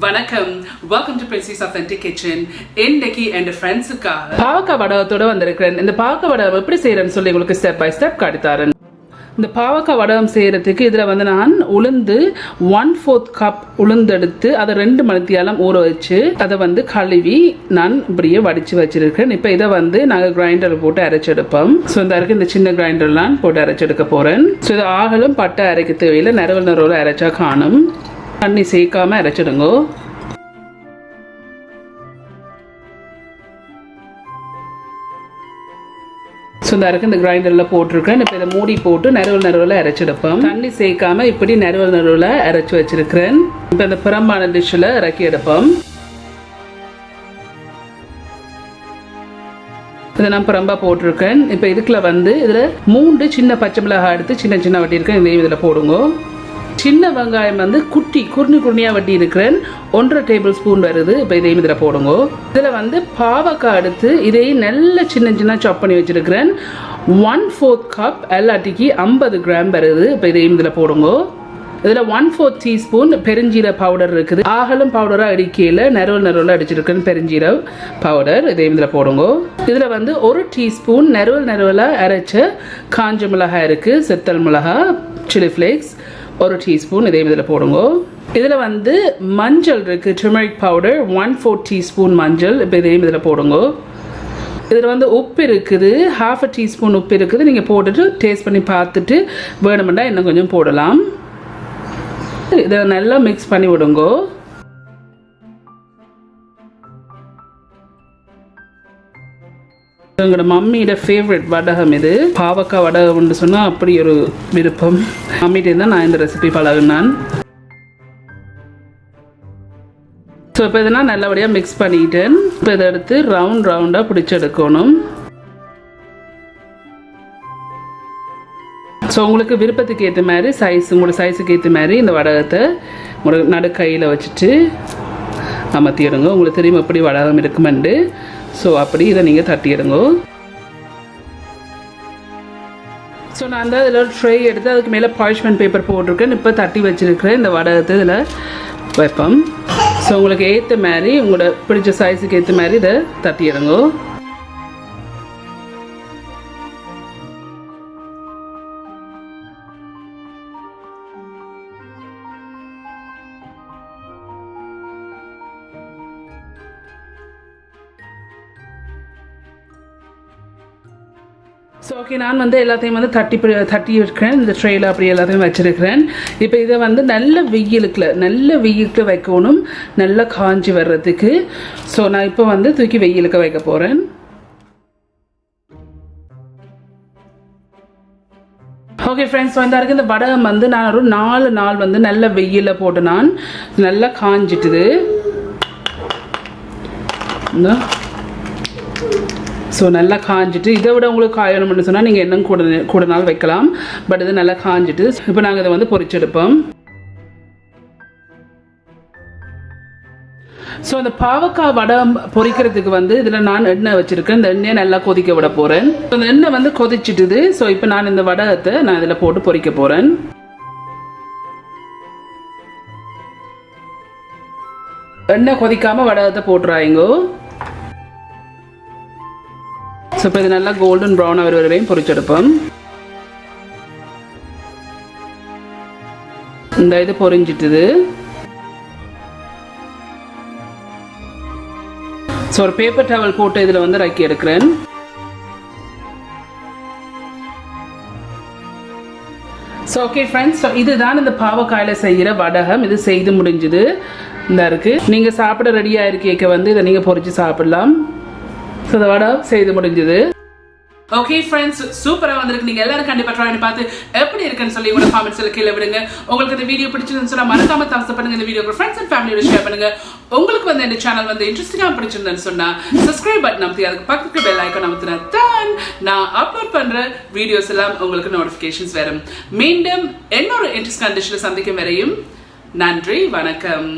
வணக்கம், welcome to Princy's Authentic Kitchen. இன்னைக்கு என் ஃப்ரெண்ட்ஸுக்காக பாவக்காய் வடகத்தோட வந்திருக்கிறேன். இந்த பாவக்காய் வடகம் எப்படி செய்யறேன்னு சொல்லி உங்களுக்கு ஸ்டெப் பை ஸ்டெப் காட்டித்தாரேன். இந்த பாவக்காய் வடகம் செய்யறதுக்கு இதில் வந்து நான் உளுந்து 1/4 கப் உளுந்தெடுத்து அதை 2 மணித்தியாலம் ஊற வச்சு அதை வந்து கழுவி நான் இப்படியே வடித்து வச்சிருக்கேன். இப்போ இதை வந்து நாங்கள் கிரைண்டரில் போட்டு அரைச்செடுப்போம். ஸோ இந்த இருக்கு இந்த சின்ன கிரைண்டர்லாம் போட்டு அரைச்செடுக்க போகிறேன். ஸோ இது ஆகலும் பட்டை அரைக்க தேவையில்லை, நறுவல் அரைச்சா காணும். தண்ணி சேர்க்காம அரைச்சிடுங்க. இந்த கிரைண்டரில் போட்டிருக்கேன். இப்போ இதை மூடி போட்டு நறுவல் அரைச்செடுப்போம். தண்ணி சேர்க்காம இப்படி நறுவல் அரைச்சி வச்சிருக்கிறேன். இப்போ இந்த புறம்பான டிஷ்ஷில் இறக்கி எடுப்போம். இதை நான் புறம்பா போட்டிருக்கேன். இப்போ இதுக்குள்ள வந்து இதில் 3 சின்ன பச்சை மிளகாய் எடுத்து சின்ன சின்ன வட்டியிருக்கேன். இதையும் இதில் போடுங்க. சின்ன வெங்காயம் வந்து குருணியாக வட்டி இருக்கிறேன். 1.5 டேபிள் ஸ்பூன் வருது. இப்போ இதையும் இதில் போடுங்க. இதில் வந்து பாவக்காய் எடுத்து இதையும் நல்ல சின்ன சின்ன சாப் பண்ணி வச்சிருக்கிறேன். 1/4 கப் எல்லாட்டிக்கு 50 கிராம் வருது. இப்போ இதையும் இதில் போடுங்க. இதில் 1/4 டீஸ்பூன் பெருஞ்சீர பவுடர் இருக்குது. ஆகலும் பவுடராக அடிக்கையில் நறுவல் அடிச்சிருக்கேன் பெருஞ்சீர பவுடர். இதையும் இதில் போடுங்க. இதில் வந்து 1 டீஸ்பூன் நறுவலாக அரைச்ச காஞ்ச மிளகாய் இருக்குது. செத்தல் மிளகாய் சில்லி ஃப்ளேக்ஸ் 1 டீஸ்பூன். இதையும் இதில் போடுங்க. இதில் வந்து மஞ்சள் இருக்குது, டர்மரிக் பவுடர் 1/4 டீஸ்பூன் மஞ்சள். இப்போ இதையும் இதில் போடுங்க. இதில் வந்து உப்பு இருக்குது, 1/2 டீஸ்பூன் உப்பு இருக்குது. நீங்கள் போட்டுட்டு டேஸ்ட் பண்ணி பார்த்துட்டு வேணுமெண்டா இன்னும் கொஞ்சம் போடலாம். இதை நல்லா மிக்ஸ் பண்ணி விடுங்க. எங்களோட மம்மியோட ஃபேவரட் வடகம் இது. பாவக்காய் வடகம்னு சொன்னால் அப்படி ஒரு விருப்பம். மம்மிகிட்டே தான் நான் இந்த ரெசிபி பழகினான். ஸோ இப்போ இதை நான் நல்லபடியாக மிக்ஸ் பண்ணிட்டேன். இப்போ இதை எடுத்து ரவுண்டாக பிடிச்சி எடுக்கணும். ஸோ உங்களுக்கு விருப்பத்துக்கு ஏற்ற மாதிரி உங்களோட சைஸுக்கு ஏற்ற மாதிரி இந்த வடகத்தை உங்களோட நடுக்கையில் வச்சுட்டு அமர்த்திடுங்க. உங்களுக்கு தெரியும் எப்படி வடகம் இருக்குமெண்டு. ஸோ அப்படி இதை நீங்கள் தட்டிடுங்க. ஸோ நான் தான் இதில் ட்ரை எடுத்து அதுக்கு மேலே பார்ச்மெண்ட் பேப்பர் போட்டிருக்கேன். இப்போ தட்டி வச்சுருக்கிறேன். இந்த வடகத்தை இதில் வைப்போம். ஸோ உங்களுக்கு ஏற்ற மாதிரி உங்களோட பிடிச்ச சைஸுக்கு ஏற்ற மாதிரி இதை தட்டிடுங்க. ஸோ ஓகே, நான் வந்து எல்லாத்தையும் வந்து தட்டி இருக்கிறேன். இந்த ட்ரேயில் அப்படி எல்லாத்தையும் வச்சுருக்கிறேன். இப்போ இதை வந்து நல்ல வெயிலுக்கு வைக்கணும், நல்லா காஞ்சி வர்றதுக்கு. ஸோ நான் இப்போ வந்து தூக்கி வெயிலுக்கு வைக்க போகிறேன். ஓகே ஃப்ரெண்ட்ஸ், வந்தாருக்கு இந்த வடகம் வந்து நான் ஒரு 4 நாள் வந்து நல்ல வெயிலில் போட்டு நான் நல்லா காஞ்சிட்டுது. ஸோ நல்லா காஞ்சிட்டு, இதை விட உங்களுக்கு காயணும்னு சொன்னால் நீங்கள் இன்னும் கூட நாள் வைக்கலாம். பட் இது நல்லா காஞ்சிட்டு இப்போ நாங்கள் இதை வந்து பொரிச்செடுப்போம். ஸோ அந்த பாவக்காய் வடை பொரிக்கிறதுக்கு வந்து இதில் நான் எண்ணெய் வச்சுருக்கேன். இந்த எண்ணெயை நல்லா கொதிக்க விட போகிறேன். இந்த எண்ணெய் வந்து கொதிச்சிட்டுது. ஸோ இப்போ நான் இந்த வடகத்தை நான் இதில் போட்டு பொரிக்க போகிறேன். எண்ணெய் கொதிக்காமல் வடகத்தை போட்டுறாங்க. ஸோ இப்போ இது நல்லா கோல்டன் ப்ரௌன் ஆகிற வரையும் பொரிச்செடுப்போம். இந்த இது பொரிஞ்சிட்டுது. ஸோ ஒரு பேப்பர் டவல் போட்டு இதில் வந்து இறக்கி எடுக்கிறேன். ஸோ ஓகே ஃப்ரெண்ட்ஸ், ஸோ இதுதான் இந்த பாவக்காயில் செய்கிற வடகம். இது செய்து முடிஞ்சுது. இந்த இருக்குது, நீங்கள் சாப்பிட ரெடியாக இருக்கேக்க வந்து இதை நீங்கள் பொரிச்சு சாப்பிடலாம். ஸோ இந்த வடை செய்து முடிஞ்சது. ஓகே ஃப்ரெண்ட்ஸ், சூப்பராக வந்திருக்கு. நீங்கள் எல்லாரும் கண்டிப்பாக ட்ரை பண்ணி பார்த்து எப்படி இருக்குன்னு சொல்லி உங்களோட காமெண்ட்ஸில் கீழே விடுங்க. உங்களுக்கு இந்த வீடியோ பிடிச்சிருந்துன்னு சொன்னால் மறக்காம தம்ஸ் அப் பண்ணுங்க. இந்த வீடியோ ஃப்ரெண்ட்ஸ் அண்ட் ஃபேமிலியோட ஷேர் பண்ணுங்க. உங்களுக்கு வந்து இந்த சேனல் வந்து இன்ட்ரெஸ்டிங்காக பிடிச்சிருந்தேன்னு சொன்னால் சப்ஸ்கிரைப் பட்டன் அமுத்தி அதுக்கு பக்கத்துக்கு பெல் ஐக்கான் அமுத்தினா தான் நான் அப்லோட் பண்ணுற வீடியோஸ் எல்லாம் உங்களுக்கு நோட்டிஃபிகேஷன்ஸ் வரும். மீண்டும் இன்னொரு இன்ட்ரெஸ்டிங் கண்டிஷனில் சந்திக்கும் வரையும் நன்றி, வணக்கம்.